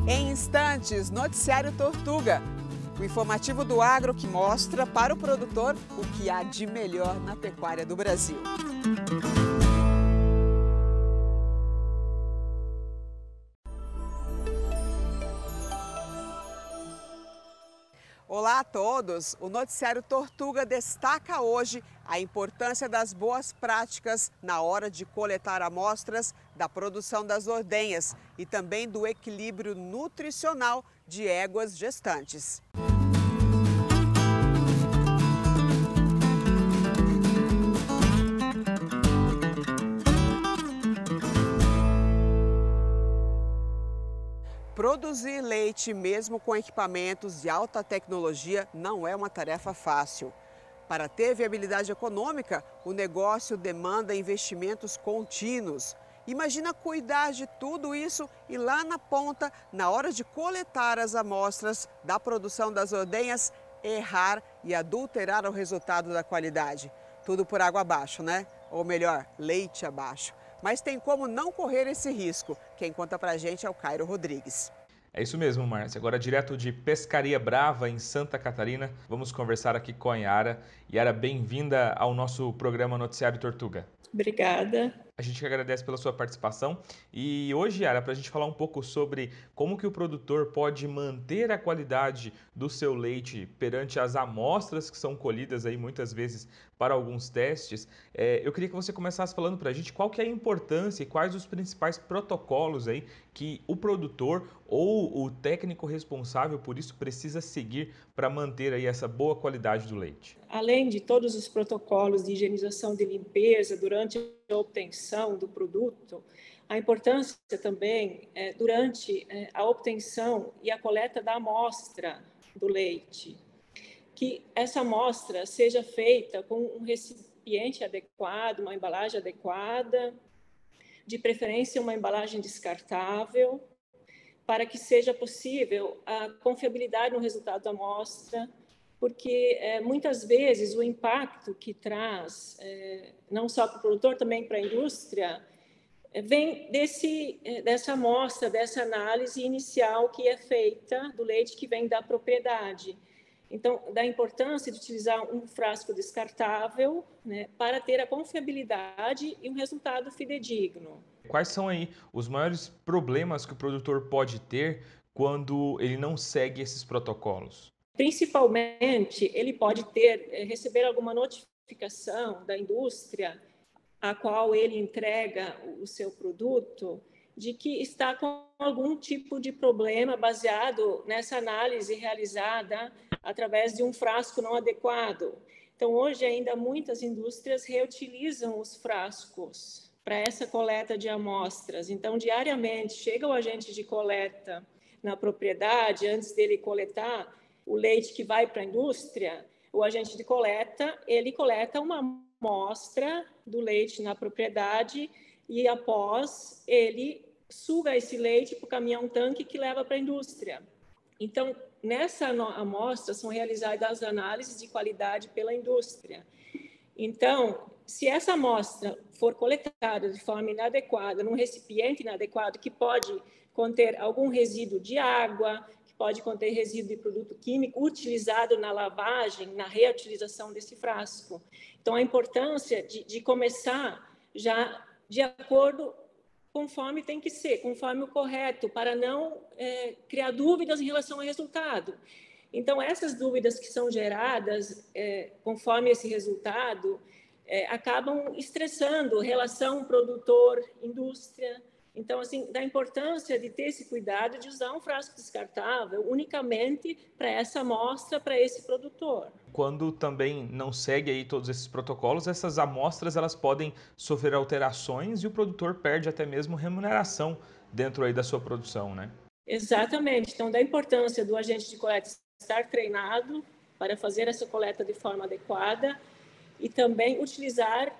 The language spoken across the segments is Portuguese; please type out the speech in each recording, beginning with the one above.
Em instantes, Noticiário Tortuga, o informativo do agro que mostra para o produtor o que há de melhor na pecuária do Brasil. Olá a todos! O Noticiário Tortuga destaca hoje a importância das boas práticas na hora de coletar amostras da produção das ordenhas e também do equilíbrio nutricional de éguas gestantes. Produzir leite, mesmo com equipamentos de alta tecnologia, não é uma tarefa fácil. Para ter viabilidade econômica, o negócio demanda investimentos contínuos. Imagina cuidar de tudo isso e lá na ponta, na hora de coletar as amostras da produção das ordenhas, errar e adulterar o resultado da qualidade. Tudo por água abaixo, né? Ou melhor, leite abaixo. Mas tem como não correr esse risco. Quem conta pra gente é o Cairo Rodrigues. É isso mesmo, Márcia. Agora, direto de Pescaria Brava, em Santa Catarina, vamos conversar aqui com a Yara. Yara, bem-vinda ao nosso programa Noticiário Tortuga. Obrigada. A gente agradece pela sua participação e hoje, Yara, para a gente falar um pouco sobre como que o produtor pode manter a qualidade do seu leite perante as amostras que são colhidas aí muitas vezes para alguns testes, eu queria que você começasse falando para a gente qual que é a importância e quais os principais protocolos aí que o produtor ou o técnico responsável por isso precisa seguir para manter aí essa boa qualidade do leite. Além de todos os protocolos de higienização de limpeza durante a obtenção do produto, a importância também durante a obtenção e a coleta da amostra do leite, que essa amostra seja feita com um recipiente adequado, uma embalagem adequada, de preferência uma embalagem descartável, para que seja possível a confiabilidade no resultado da amostra, porque muitas vezes o impacto que traz, não só para o produtor, também para a indústria, vem dessa amostra, dessa análise inicial que é feita do leite que vem da propriedade. Então, da importância de utilizar um frasco descartável, né, para ter a confiabilidade e um resultado fidedigno. Quais são aí os maiores problemas que o produtor pode ter quando ele não segue esses protocolos? Principalmente, ele pode receber alguma notificação da indústria a qual ele entrega o seu produto, de que está com algum tipo de problema baseado nessa análise realizada através de um frasco não adequado. Então, hoje ainda muitas indústrias reutilizam os frascos para essa coleta de amostras. Então, diariamente, chega o agente de coleta na propriedade, antes dele coletar o leite que vai para a indústria, o agente de coleta, ele coleta uma amostra do leite na propriedade e, após, ele suga esse leite para o caminhão-tanque que leva para a indústria. Então, nessa amostra são realizadas análises de qualidade pela indústria. Então, se essa amostra for coletada de forma inadequada, num recipiente inadequado, que pode conter algum resíduo de água, que pode conter resíduo de produto químico utilizado na lavagem, na reutilização desse frasco. Então, a importância de começar já de acordo conforme tem que ser, conforme o correto, para não criar dúvidas em relação ao resultado. Então, essas dúvidas que são geradas conforme esse resultado acabam estressando a relação produtor-indústria. Então, assim, da importância de ter esse cuidado de usar um frasco descartável unicamente para essa amostra, para esse produtor. Quando também não segue aí todos esses protocolos, essas amostras elas podem sofrer alterações e o produtor perde até mesmo remuneração dentro aí da sua produção, né? Exatamente. Então, da importância do agente de coleta estar treinado para fazer essa coleta de forma adequada e também utilizar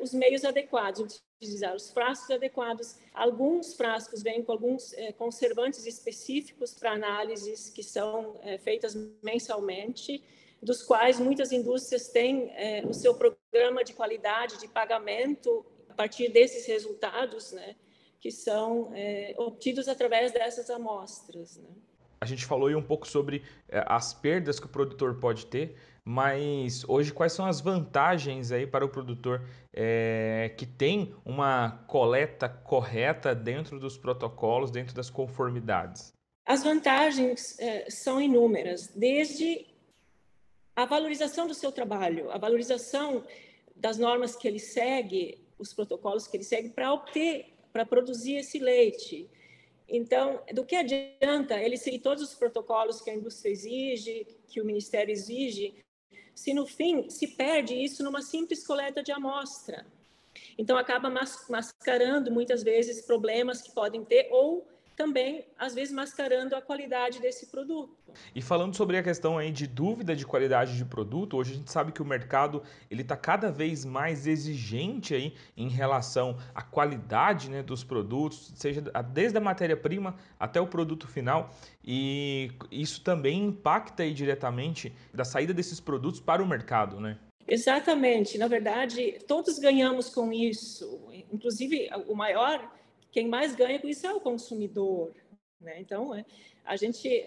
os meios adequados, utilizar os frascos adequados. Alguns frascos vêm com alguns conservantes específicos para análises que são feitas mensalmente, dos quais muitas indústrias têm o seu programa de qualidade de pagamento a partir desses resultados, né, que são obtidos através dessas amostras, né? A gente falou aí um pouco sobre as perdas que o produtor pode ter, mas hoje quais são as vantagens aí para o produtor que tem uma coleta correta dentro dos protocolos, dentro das conformidades? As vantagens são inúmeras, desde a valorização do seu trabalho, a valorização das normas que ele segue, os protocolos que ele segue para produzir esse leite. Então, do que adianta ele seguir todos os protocolos que a indústria exige, que o Ministério exige, se no fim se perde isso numa simples coleta de amostra? Então, acaba mascarando muitas vezes problemas que podem ter ou também, às vezes, mascarando a qualidade desse produto. E falando sobre a questão aí de dúvida de qualidade de produto, hoje a gente sabe que o mercado ele está cada vez mais exigente aí em relação à qualidade, né, dos produtos, seja desde a matéria-prima até o produto final, e isso também impacta aí diretamente da saída desses produtos para o mercado, né? Exatamente. Na verdade, todos ganhamos com isso. Inclusive, quem mais ganha com isso é o consumidor, né? Então, a gente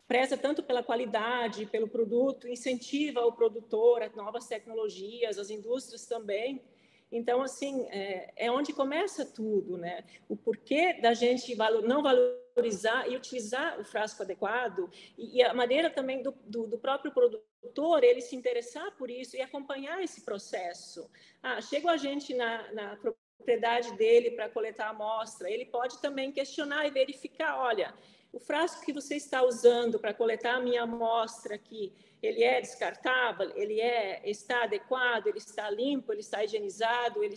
preza tanto pela qualidade, pelo produto, incentiva o produtor a novas tecnologias, as indústrias também. Então, assim, é onde começa tudo, né? O porquê da gente não valorizar e utilizar o frasco adequado e a maneira também do próprio produtor ele se interessar por isso e acompanhar esse processo. Chega a gente na propriedade dele para coletar a amostra, ele pode também questionar e verificar, olha, o frasco que você está usando para coletar a minha amostra aqui, ele é descartável, ele está adequado, ele está limpo, ele está higienizado, ele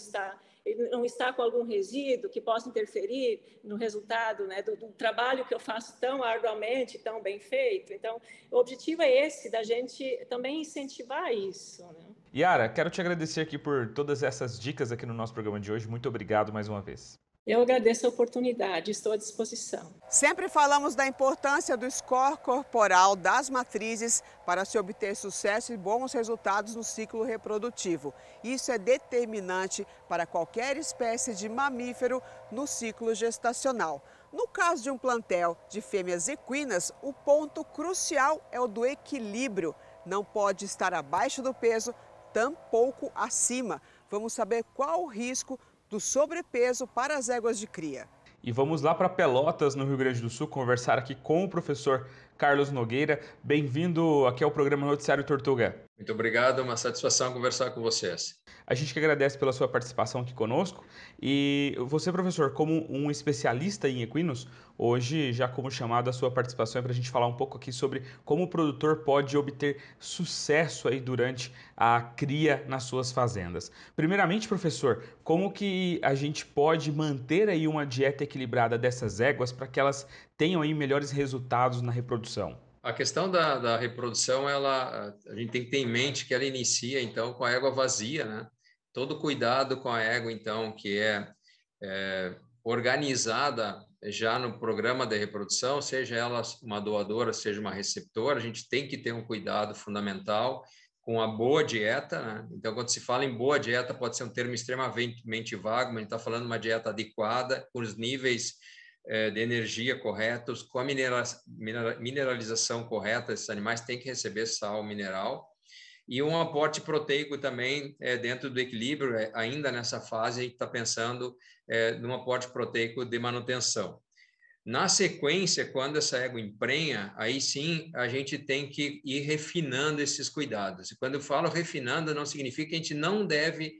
não está com algum resíduo que possa interferir no resultado, né, do trabalho que eu faço tão arduamente, tão bem feito. Então, o objetivo é esse, da gente também incentivar isso, né? Yara, quero te agradecer aqui por todas essas dicas aqui no nosso programa de hoje. Muito obrigado mais uma vez. Eu agradeço a oportunidade, estou à disposição. Sempre falamos da importância do score corporal das matrizes para se obter sucesso e bons resultados no ciclo reprodutivo. Isso é determinante para qualquer espécie de mamífero no ciclo gestacional. No caso de um plantel de fêmeas equinas, o ponto crucial é o do equilíbrio. Não pode estar abaixo do peso, tampouco acima. Vamos saber qual o risco do sobrepeso para as éguas de cria. E vamos lá para Pelotas, no Rio Grande do Sul, conversar aqui com o professor Carlos Nogueira. Bem-vindo aqui ao programa Noticiário Tortuga. Muito obrigado, é uma satisfação conversar com vocês. A gente que agradece pela sua participação aqui conosco. E você, professor, como um especialista em equinos, hoje, já como chamado, a sua participação é para a gente falar um pouco aqui sobre como o produtor pode obter sucesso aí durante a cria nas suas fazendas. Primeiramente, professor, como que a gente pode manter aí uma dieta equilibrada dessas éguas para que elas tenham aí melhores resultados na reprodução? A questão da reprodução, a gente tem que ter em mente que ela inicia, então, com a égua vazia, né? Todo cuidado com a égua, então, que é organizada já no programa de reprodução, seja ela uma doadora, seja uma receptora, a gente tem que ter um cuidado fundamental com a boa dieta, né? Então, quando se fala em boa dieta, pode ser um termo extremamente vago, mas a gente está falando de uma dieta adequada, com os níveis de energia corretos, com a mineralização correta. Esses animais têm que receber sal mineral e um aporte proteico também dentro do equilíbrio. Ainda nessa fase, a gente está pensando num aporte proteico de manutenção. Na sequência, quando essa égua emprenha, aí sim a gente tem que ir refinando esses cuidados. E quando eu falo refinando, não significa que a gente não deve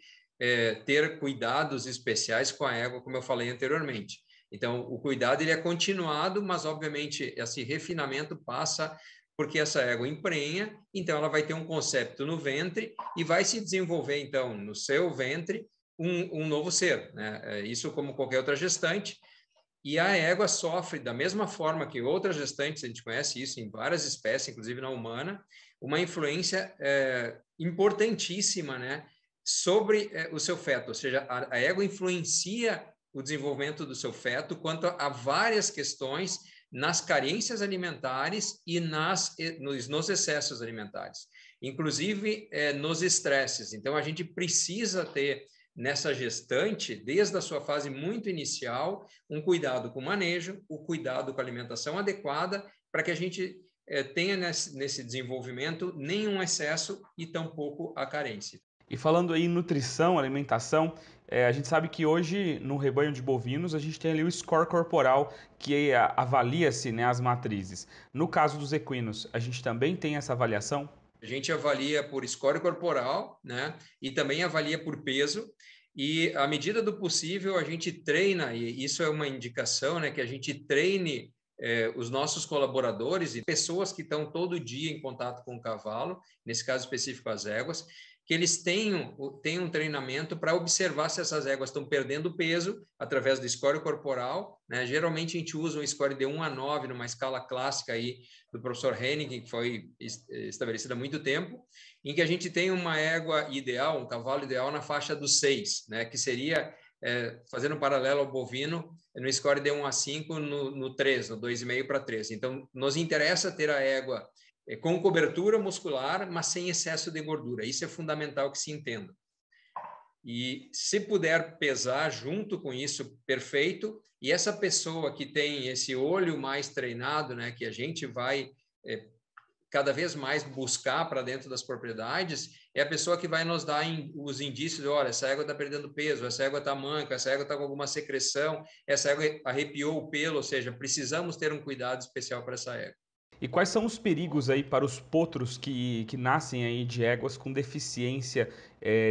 ter cuidados especiais com a égua, como eu falei anteriormente. Então, o cuidado ele é continuado, mas, obviamente, esse refinamento passa porque essa égua emprenha, então ela vai ter um concepto no ventre e vai se desenvolver, então, no seu ventre, um novo ser, né? Isso como qualquer outra gestante. E a égua sofre, da mesma forma que outras gestantes, a gente conhece isso em várias espécies, inclusive na humana, uma influência importantíssima, né, sobre o seu feto. Ou seja, a égua influencia o desenvolvimento do seu feto quanto a várias questões nas carências alimentares e nos excessos alimentares, inclusive nos estresses. Então, a gente precisa ter nessa gestante, desde a sua fase muito inicial, um cuidado com o manejo, o cuidado com a alimentação adequada, para que a gente tenha nesse desenvolvimento nenhum excesso e tampouco a carência. E falando aí em nutrição, alimentação, a gente sabe que hoje no rebanho de bovinos a gente tem ali o score corporal que avalia-se, né, as matrizes. No caso dos equinos, a gente também tem essa avaliação? A gente avalia por score corporal, né, e também avalia por peso. E à medida do possível a gente treina, e isso é uma indicação, né, que a gente treine os nossos colaboradores e pessoas que estão todo dia em contato com o cavalo, nesse caso específico as éguas, que eles tenham um treinamento para observar se essas éguas estão perdendo peso através do score corporal, né? Geralmente a gente usa um score de 1 a 9 numa escala clássica aí do professor Henning, que foi estabelecida há muito tempo, em que a gente tem uma égua ideal, um cavalo ideal na faixa dos 6, né? Que seria, fazendo um paralelo ao bovino, no score de 1 a 5 no 3, no 2,5 para 3. Então, nos interessa ter a égua com cobertura muscular, mas sem excesso de gordura. Isso é fundamental que se entenda. E se puder pesar junto com isso, perfeito. E essa pessoa que tem esse olho mais treinado, né, que a gente vai cada vez mais buscar para dentro das propriedades, é a pessoa que vai nos dar os indícios de, olha, essa égua está perdendo peso, essa égua está manca, essa égua está com alguma secreção, essa égua arrepiou o pelo, ou seja, precisamos ter um cuidado especial para essa égua. E quais são os perigos aí para os potros que nascem aí de éguas com deficiência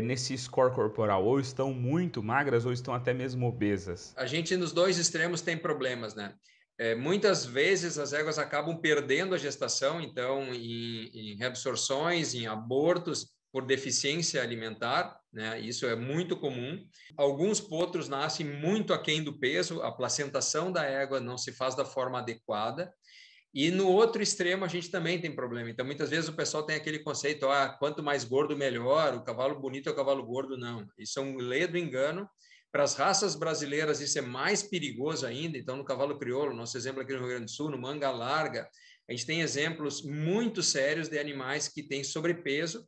nesse score corporal? Ou estão muito magras ou estão até mesmo obesas? A gente nos dois extremos tem problemas, né? Muitas vezes as éguas acabam perdendo a gestação, então em reabsorções, em abortos por deficiência alimentar, né? Isso é muito comum. Alguns potros nascem muito aquém do peso, a placentação da égua não se faz da forma adequada. E no outro extremo a gente também tem problema. Então, muitas vezes o pessoal tem aquele conceito, quanto mais gordo, melhor, o cavalo bonito é o cavalo gordo. Não, isso é um ledo engano. Para as raças brasileiras isso é mais perigoso ainda. Então, no cavalo crioulo, nosso exemplo aqui no Rio Grande do Sul, no manga larga, a gente tem exemplos muito sérios de animais que têm sobrepeso.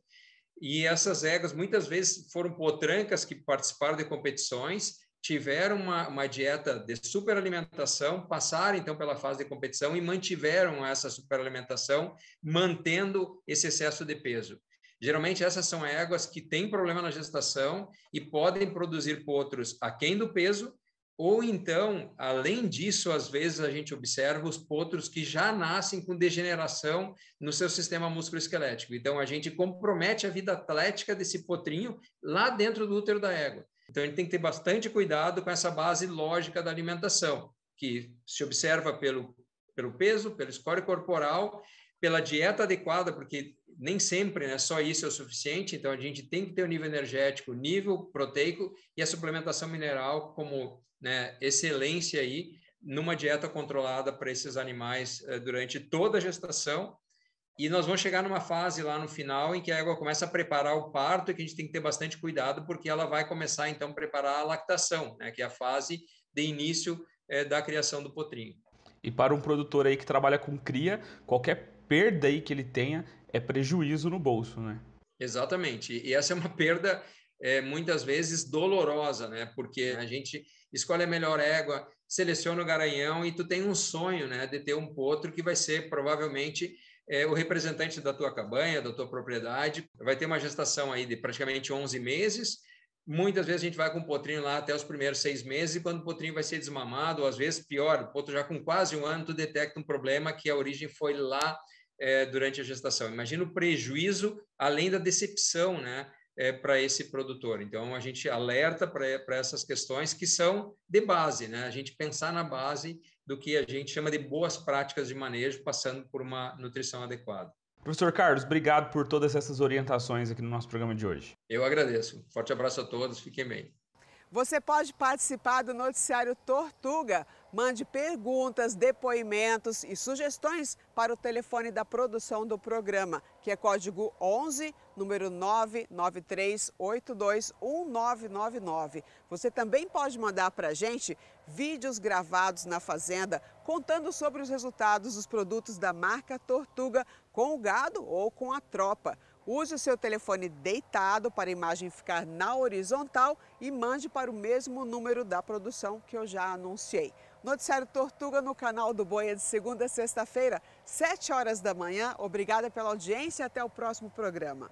E essas éguas muitas vezes foram potrancas que participaram de competições, tiveram uma dieta de superalimentação, passaram então pela fase de competição e mantiveram essa superalimentação, mantendo esse excesso de peso. Geralmente essas são éguas que têm problema na gestação e podem produzir potros aquém do peso, ou então, além disso, às vezes a gente observa os potros que já nascem com degeneração no seu sistema musculoesquelético. Então, a gente compromete a vida atlética desse potrinho lá dentro do útero da égua. Então, a gente tem que ter bastante cuidado com essa base lógica da alimentação, que se observa pelo peso, pelo score corporal, pela dieta adequada, porque nem sempre, né, só isso é o suficiente. Então, a gente tem que ter o nível energético, nível proteico e a suplementação mineral como, né, excelência aí numa dieta controlada para esses animais durante toda a gestação. E nós vamos chegar numa fase lá no final em que a égua começa a preparar o parto e que a gente tem que ter bastante cuidado porque ela vai começar, então, a preparar a lactação, né, que é a fase de início da criação do potrinho. E para um produtor aí que trabalha com cria, qualquer perda aí que ele tenha é prejuízo no bolso, né? Exatamente. E essa é uma perda muitas vezes dolorosa, né? Porque a gente escolhe a melhor égua, seleciona o garanhão e tu tem um sonho, né, de ter um potro que vai ser provavelmente o representante da tua cabanha, da tua propriedade. Vai ter uma gestação aí de praticamente 11 meses. Muitas vezes a gente vai com o potrinho lá até os primeiros 6 meses e quando o potrinho vai ser desmamado, ou às vezes pior, o potro já com quase 1 ano, tu detecta um problema que a origem foi lá durante a gestação. Imagina o prejuízo, além da decepção, né, para esse produtor. Então, a gente alerta para essas questões que são de base, né? A gente pensar na base do que a gente chama de boas práticas de manejo, passando por uma nutrição adequada. Professor Carlos, obrigado por todas essas orientações aqui no nosso programa de hoje. Eu agradeço. Forte abraço a todos, fiquem bem. Você pode participar do noticiário Tortuga. Mande perguntas, depoimentos e sugestões para o telefone da produção do programa, que é código 11, número 993821999. Você também pode mandar para a gente vídeos gravados na fazenda, contando sobre os resultados dos produtos da marca Tortuga com o gado ou com a tropa. Use o seu telefone deitado para a imagem ficar na horizontal e mande para o mesmo número da produção que eu já anunciei. Noticiário Tortuga no canal do Boi é de segunda a sexta-feira, 7 horas da manhã. Obrigada pela audiência e até o próximo programa.